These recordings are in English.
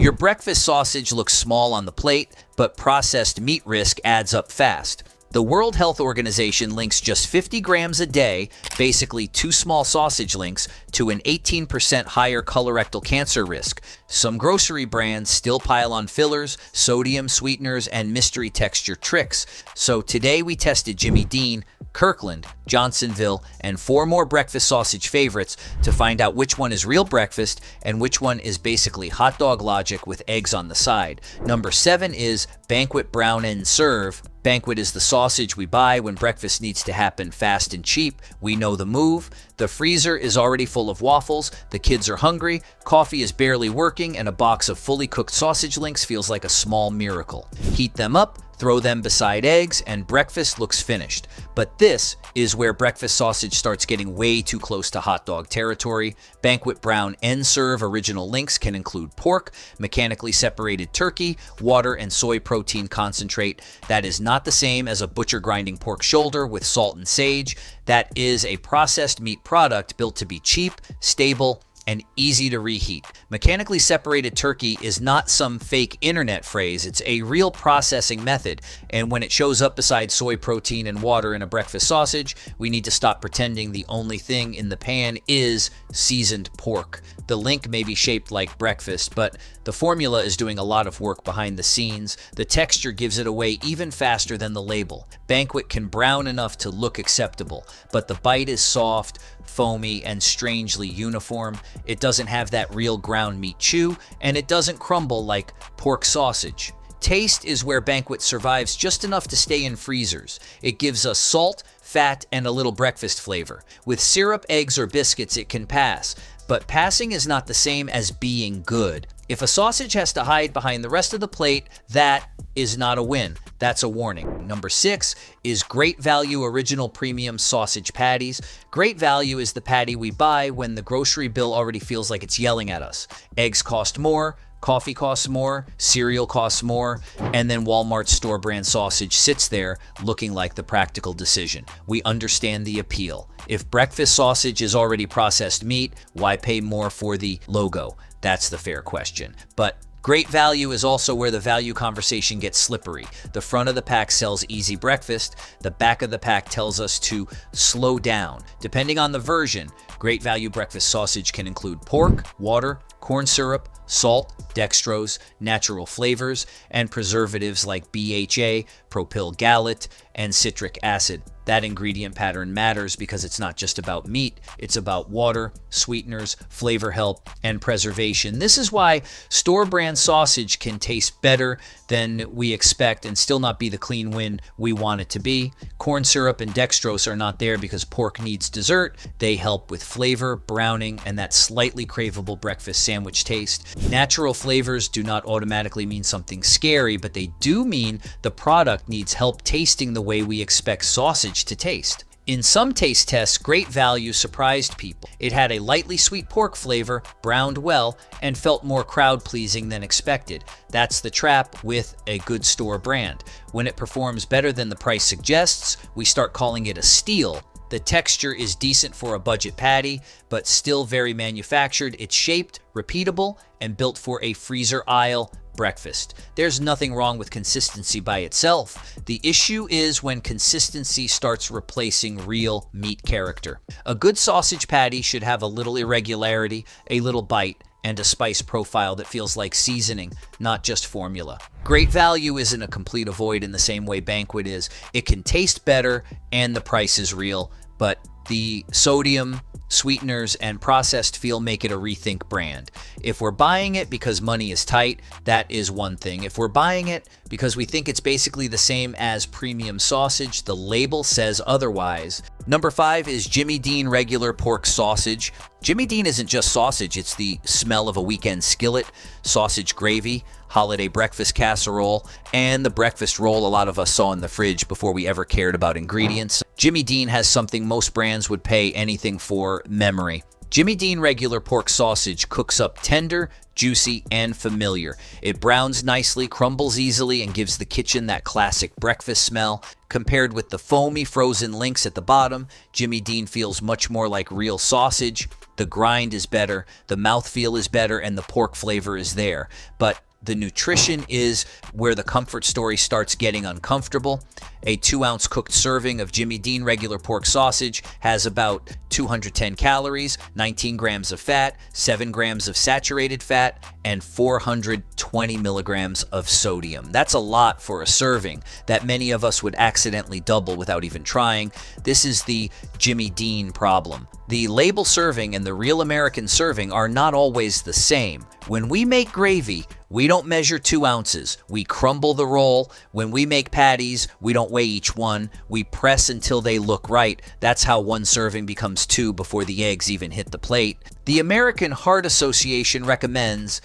Your breakfast sausage looks small on the plate, but processed meat risk adds up fast. The World Health Organization links just 50 grams a day, basically 2 small sausage links, to an 18% higher colorectal cancer risk. Some grocery brands still pile on fillers, sodium sweeteners, and mystery texture tricks. So today we tested Jimmy Dean, Kirkland, Johnsonville, and 4 more breakfast sausage favorites to find out which one is real breakfast and which one is basically hot dog logic with eggs on the side. Number 7 is Banquet Brown and Serve. Banquet is the sausage we buy when breakfast needs to happen fast and cheap. We know the move. The freezer is already full of waffles, the kids are hungry, coffee is barely working, and a box of fully cooked sausage links feels like a small miracle. Heat them up, throw them beside eggs, and breakfast looks finished. But this is where breakfast sausage starts getting way too close to hot dog territory. Banquet Brown and Serve original links can include pork, mechanically separated turkey, water, and soy protein concentrate. That is not the same as a butcher grinding pork shoulder with salt and sage. That is a processed meat product built to be cheap, stable, and easy to reheat. Mechanically separated turkey is not some fake internet phrase, it's a real processing method, and when it shows up beside soy protein and water in a breakfast sausage, we need to stop pretending the only thing in the pan is seasoned pork. The link may be shaped like breakfast, but the formula is doing a lot of work behind the scenes. The texture gives it away even faster than the label. Banquet can brown enough to look acceptable, but the bite is soft, foamy, and strangely uniform. It doesn't have that real ground meat chew, and it doesn't crumble like pork sausage. Taste is where Banquet survives just enough to stay in freezers. It gives us salt, fat, and a little breakfast flavor. With syrup, eggs, or biscuits, it can pass. But passing is not the same as being good. If a sausage has to hide behind the rest of the plate, that is not a win. That's a warning. Number 6 is Great Value Original Premium Sausage Patties. Great Value is the patty we buy when the grocery bill already feels like it's yelling at us. Eggs cost more, coffee costs more, cereal costs more, and then Walmart's store brand sausage sits there looking like the practical decision. We understand the appeal. If breakfast sausage is already processed meat, why pay more for the logo? That's the fair question. But Great Value is also where the value conversation gets slippery. The front of the pack sells easy breakfast. The back of the pack tells us to slow down. Depending on the version, Great Value breakfast sausage can include pork, water, corn syrup, salt, dextrose, natural flavors, and preservatives like BHA, propyl gallate, and citric acid. That ingredient pattern matters because it's not just about meat, it's about water, sweeteners, flavor help, and preservation. This is why store brand sausage can taste better than we expect and still not be the clean win we want it to be. Corn syrup and dextrose are not there because pork needs dessert. They help with flavor, browning, and that slightly craveable breakfast sandwich taste. Natural flavors do not automatically mean something scary, but they do mean the product needs help tasting the way we expect sausage to taste. In some taste tests, Great Value surprised people. It had a lightly sweet pork flavor, browned well, and felt more crowd-pleasing than expected. That's the trap with a good store brand. When it performs better than the price suggests, we start calling it a steal. The texture is decent for a budget patty, but still very manufactured. It's shaped, repeatable, and built for a freezer aisle breakfast. There's nothing wrong with consistency by itself. The issue is when consistency starts replacing real meat character. A good sausage patty should have a little irregularity, a little bite, and a spice profile that feels like seasoning, not just formula. Great Value isn't a complete avoid in the same way Banquet is. It can taste better and the price is real, but the sodium, sweeteners, and processed feel make it a rethink brand. If we're buying it because money is tight, that is one thing. If we're buying it because we think it's basically the same as premium sausage, the label says otherwise. Number 5 is Jimmy Dean Regular Pork Sausage. Jimmy Dean isn't just sausage, it's the smell of a weekend skillet, sausage gravy, holiday breakfast casserole, and the breakfast roll a lot of us saw in the fridge before we ever cared about ingredients. Jimmy Dean has something most brands would pay anything for: memory. Jimmy Dean Regular Pork Sausage cooks up tender, juicy, and familiar. It browns nicely, crumbles easily, and gives the kitchen that classic breakfast smell. Compared with the foamy frozen links at the bottom, Jimmy Dean feels much more like real sausage. The grind is better, the mouthfeel is better, and the pork flavor is there. But the nutrition is where the comfort story starts getting uncomfortable. A 2-ounce cooked serving of Jimmy Dean regular pork sausage has about 210 calories, 19 grams of fat, 7 grams of saturated fat, and 420 milligrams of sodium. That's a lot for a serving that many of us would accidentally double without even trying. This is the Jimmy Dean problem. The label serving and the real American serving are not always the same. When we make gravy, we don't measure 2 ounces. We crumble the roll. When we make patties, we don't weigh each one. We press until they look right. That's how 1 serving becomes 2 before the eggs even hit the plate. The American Heart Association recommends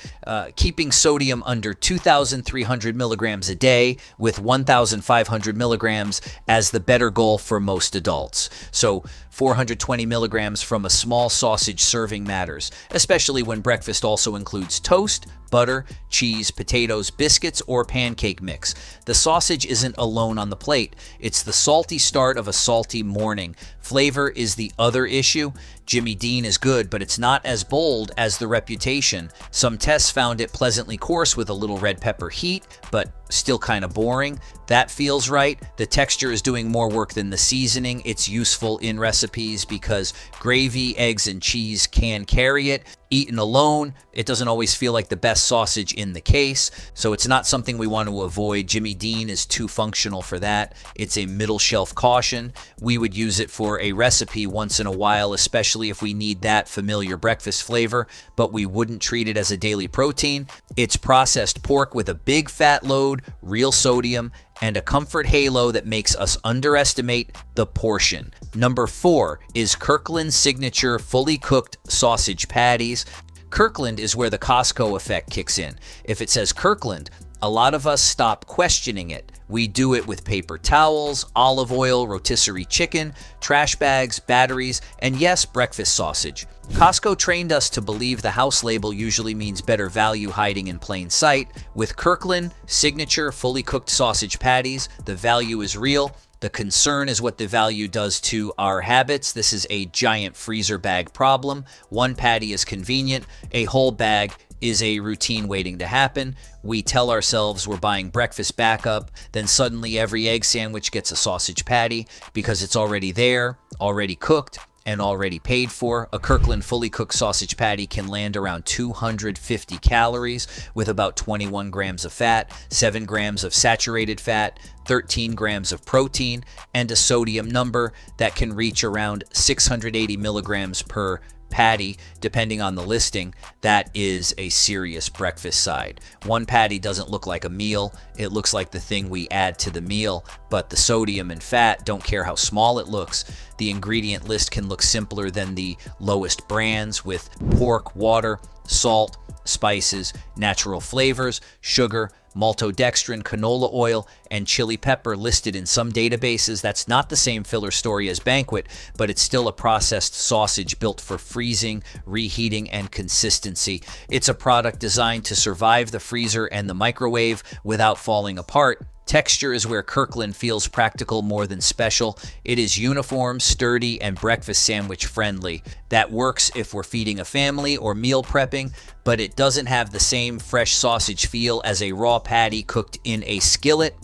keeping sodium under 2,300 milligrams a day, with 1,500 milligrams as the better goal for most adults. So 420 milligrams from a small sausage serving matters, especially when breakfast also includes toast, butter, cheese, potatoes, biscuits, or pancake mix. The sausage isn't alone on the plate. It's the salty start of a salty morning. Flavor is the other issue. Jimmy Dean is good, but it's not as bold as the reputation. Some tests found it pleasantly coarse with a little red pepper heat, but still kind of boring. That feels right. The texture is doing more work than the seasoning. It's useful in recipes because gravy, eggs, and cheese can carry it. Eaten alone, it doesn't always feel like the best sausage in the case, so it's not something we want to avoid. Jimmy Dean is too functional for that. It's a middle shelf caution. We would use it for a recipe once in a while, especially if we need that familiar breakfast flavor, but we wouldn't treat it as a daily protein. It's processed pork with a big fat load, real sodium, and a comfort halo that makes us underestimate the portion. Number 4 is Kirkland's signature fully cooked sausage patties. Kirkland is where the Costco effect kicks in. If it says Kirkland, a lot of us stop questioning it. We do it with paper towels, olive oil, rotisserie chicken, trash bags, batteries, and yes, breakfast sausage. Costco trained us to believe the house label usually means better value hiding in plain sight. With Kirkland signature fully cooked sausage patties, the value is real. The concern is what the value does to our habits. This is a giant freezer bag problem. 1 patty is convenient. A whole bag is a routine waiting to happen. We tell ourselves we're buying breakfast backup, then suddenly every egg sandwich gets a sausage patty because it's already there, already cooked, and already paid for. A Kirkland fully cooked sausage patty can land around 250 calories with about 21 grams of fat, 7 grams of saturated fat, 13 grams of protein, and a sodium number that can reach around 680 milligrams per patty, depending on the listing. That is a serious breakfast side. 1 patty doesn't look like a meal. It looks like the thing we add to the meal, but the sodium and fat don't care how small it looks. The ingredient list can look simpler than the lowest brands, with pork, water, salt, spices, natural flavors, sugar, maltodextrin, canola oil, and chili pepper listed in some databases. That's not the same filler story as Banquet, but it's still a processed sausage built for freezing, reheating, and consistency. It's a product designed to survive the freezer and the microwave without falling apart. Texture is where Kirkland feels practical more than special. It is uniform, sturdy, and breakfast sandwich friendly. That works if we're feeding a family or meal prepping, but it doesn't have the same fresh sausage feel as a raw patty cooked in a skillet.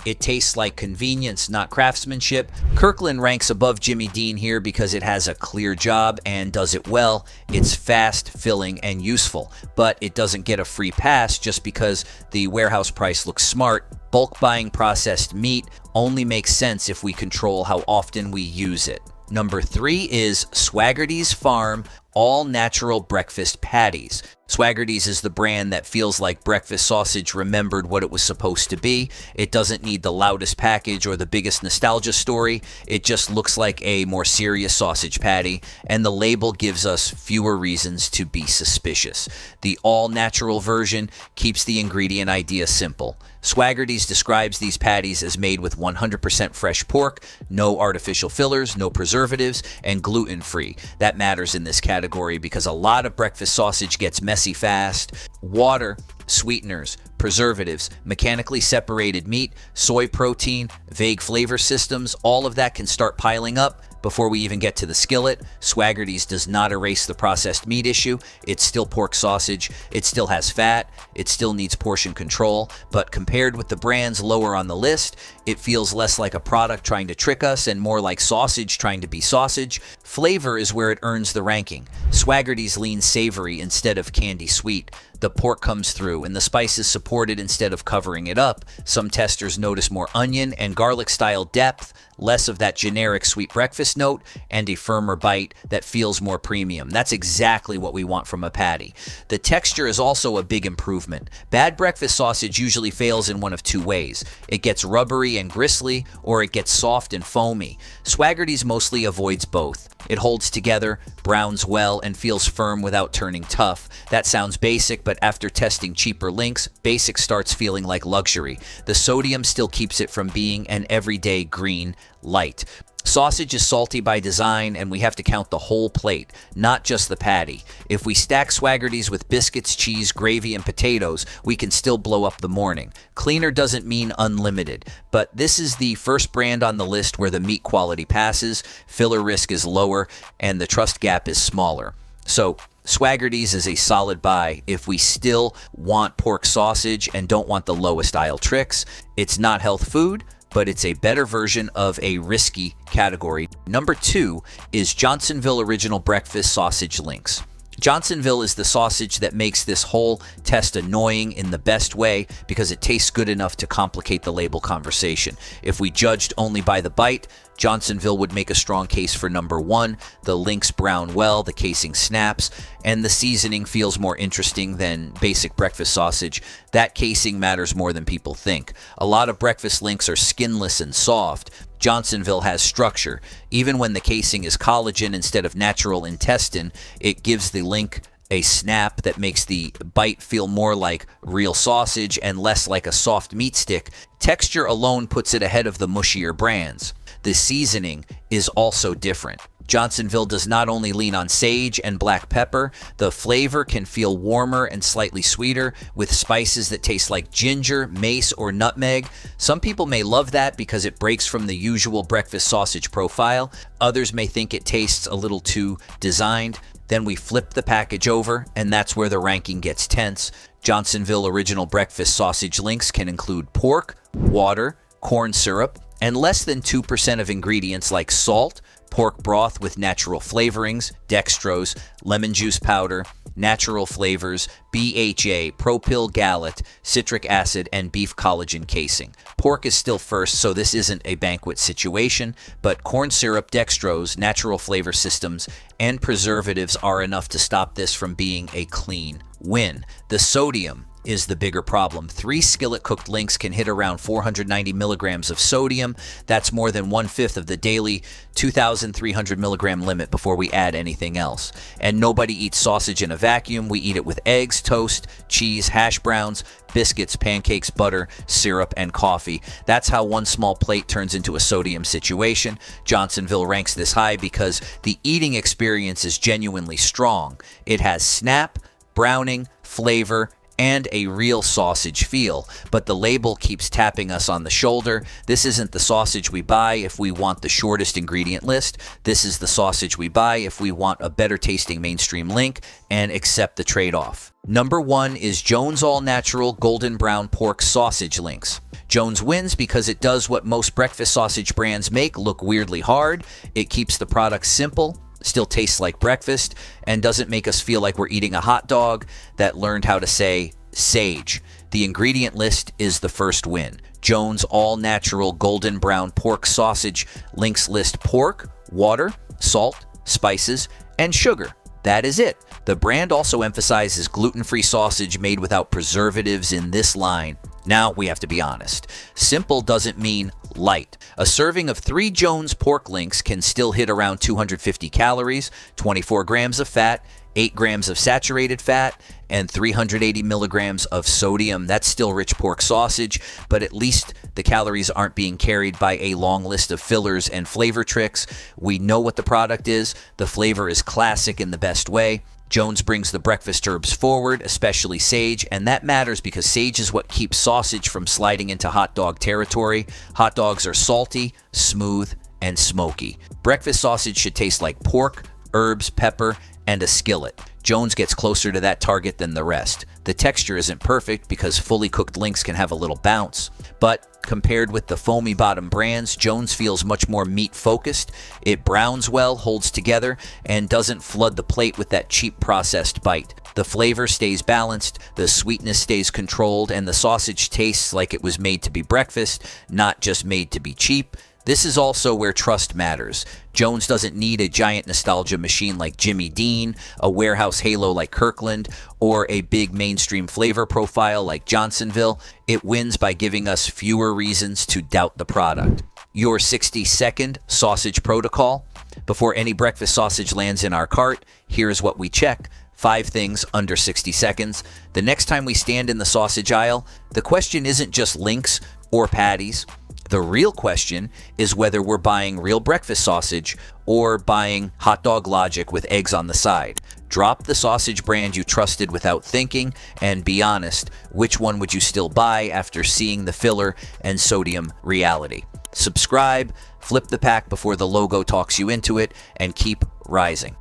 It tastes like convenience, not craftsmanship. Kirkland ranks above Jimmy Dean here because it has a clear job and does it well. It's fast, filling, and useful, but it doesn't get a free pass just because the warehouse price looks smart. Bulk buying processed meat only makes sense if we control how often we use it. Number 3 is Swaggerty's Farm all-natural breakfast patties. Swaggerty's is the brand that feels like breakfast sausage remembered what it was supposed to be. It doesn't need the loudest package or the biggest nostalgia story. It just looks like a more serious sausage patty, and the label gives us fewer reasons to be suspicious. The all-natural version keeps the ingredient idea simple. Swaggerty's describes these patties as made with 100% fresh pork, no artificial fillers, no preservatives, and gluten-free. That matters in this category because a lot of breakfast sausage gets messy fast. Water sweeteners, preservatives, mechanically separated meat, soy protein, vague flavor systems, all of that can start piling up before we even get to the skillet. Swaggerty's does not erase the processed meat issue. It's still pork sausage. It still has fat. It still needs portion control. But compared with the brands lower on the list, it feels less like a product trying to trick us and more like sausage trying to be sausage. Flavor is where it earns the ranking. Swaggerty's leans savory instead of candy sweet. The pork comes through and the spices supported instead of covering it up. Some testers notice more onion and garlic style depth, less of that generic sweet breakfast note, and a firmer bite that feels more premium. That's exactly what we want from a patty. The texture is also a big improvement. Bad breakfast sausage usually fails in one of two ways. It gets rubbery and gristly, or it gets soft and foamy. Swaggerty's mostly avoids both. It holds together, browns well, and feels firm without turning tough. That sounds basic, but after testing cheaper links, basic starts feeling like luxury. The sodium still keeps it from being an everyday green light. Sausage is salty by design, and we have to count the whole plate, not just the patty. If we stack Swaggerty's with biscuits, cheese, gravy, and potatoes, we can still blow up the morning. Cleaner doesn't mean unlimited, but this is the first brand on the list where the meat quality passes, filler risk is lower, and the trust gap is smaller. So Swaggerty's is a solid buy if we still want pork sausage and don't want the lowest aisle tricks. It's not health food, but it's a better version of a risky category. Number 2 is Johnsonville Original Breakfast Sausage Links. Johnsonville is the sausage that makes this whole test annoying in the best way because it tastes good enough to complicate the label conversation. If we judged only by the bite, Johnsonville would make a strong case for number 1. The links brown well, the casing snaps, and the seasoning feels more interesting than basic breakfast sausage. That casing matters more than people think. A lot of breakfast links are skinless and soft. Johnsonville has structure. Even when the casing is collagen instead of natural intestine, it gives the link a snap that makes the bite feel more like real sausage and less like a soft meat stick. Texture alone puts it ahead of the mushier brands. The seasoning is also different. Johnsonville does not only lean on sage and black pepper, the flavor can feel warmer and slightly sweeter with spices that taste like ginger, mace, or nutmeg. Some people may love that because it breaks from the usual breakfast sausage profile. Others may think it tastes a little too designed. Then we flip the package over, and that's where the ranking gets tense. Johnsonville Original Breakfast Sausage links can include pork, water, corn syrup, and less than 2% of ingredients like salt, pork broth with natural flavorings, dextrose, lemon juice powder, natural flavors, BHA, propyl gallate, citric acid, and beef collagen casing. Pork is still first, so this isn't a banquet situation, but corn syrup, dextrose, natural flavor systems, and preservatives are enough to stop this from being a clean win. The sodium is the bigger problem. 3 skillet-cooked links can hit around 490 milligrams of sodium. That's more than 1/5 of the daily 2,300 milligram limit before we add anything else. And nobody eats sausage in a vacuum. We eat it with eggs, toast, cheese, hash browns, biscuits, pancakes, butter, syrup, and coffee. That's how one small plate turns into a sodium situation. Johnsonville ranks this high because the eating experience is genuinely strong. It has snap, browning, flavor, and a real sausage feel, but the label keeps tapping us on the shoulder. This isn't the sausage we buy if we want the shortest ingredient list. This is the sausage we buy if we want a better tasting mainstream link and accept the trade-off. Number 1 is Jones All Natural Golden Brown Pork Sausage Links. Jones wins because it does what most breakfast sausage brands make look weirdly hard. It keeps the product simple, still tastes like breakfast, and doesn't make us feel like we're eating a hot dog that learned how to say sage. The ingredient list is the first win. Jones All Natural Golden Brown Pork Sausage links list pork, water, salt, spices, and sugar. That is it. The brand also emphasizes gluten-free sausage made without preservatives in this line. Now, we have to be honest. Simple doesn't mean light. A serving of 3 Jones pork links can still hit around 250 calories, 24 grams of fat, 8 grams of saturated fat, and 380 milligrams of sodium. That's still rich pork sausage, but at least the calories aren't being carried by a long list of fillers and flavor tricks. We know what the product is. The flavor is classic in the best way. Jones brings the breakfast herbs forward, especially sage, and that matters because sage is what keeps sausage from sliding into hot dog territory. Hot dogs are salty, smooth, and smoky. Breakfast sausage should taste like pork, herbs, pepper, and a skillet. Jones gets closer to that target than the rest. The texture isn't perfect because fully cooked links can have a little bounce, but compared with the foamy bottom brands, Jones feels much more meat focused. It browns well, holds together, and doesn't flood the plate with that cheap processed bite. The flavor stays balanced, the sweetness stays controlled, and the sausage tastes like it was made to be breakfast, not just made to be cheap. This is also where trust matters. Jones doesn't need a giant nostalgia machine like Jimmy Dean, a warehouse halo like Kirkland, or a big mainstream flavor profile like Johnsonville. It wins by giving us fewer reasons to doubt the product. Your 60-second sausage protocol. Before any breakfast sausage lands in our cart, here's what we check. 5 things under 60 seconds. The next time we stand in the sausage aisle, the question isn't just links or patties. The real question is whether we're buying real breakfast sausage or buying hot dog logic with eggs on the side. Drop the sausage brand you trusted without thinking and be honest, which one would you still buy after seeing the filler and sodium reality? Subscribe, flip the pack before the logo talks you into it, and keep rising.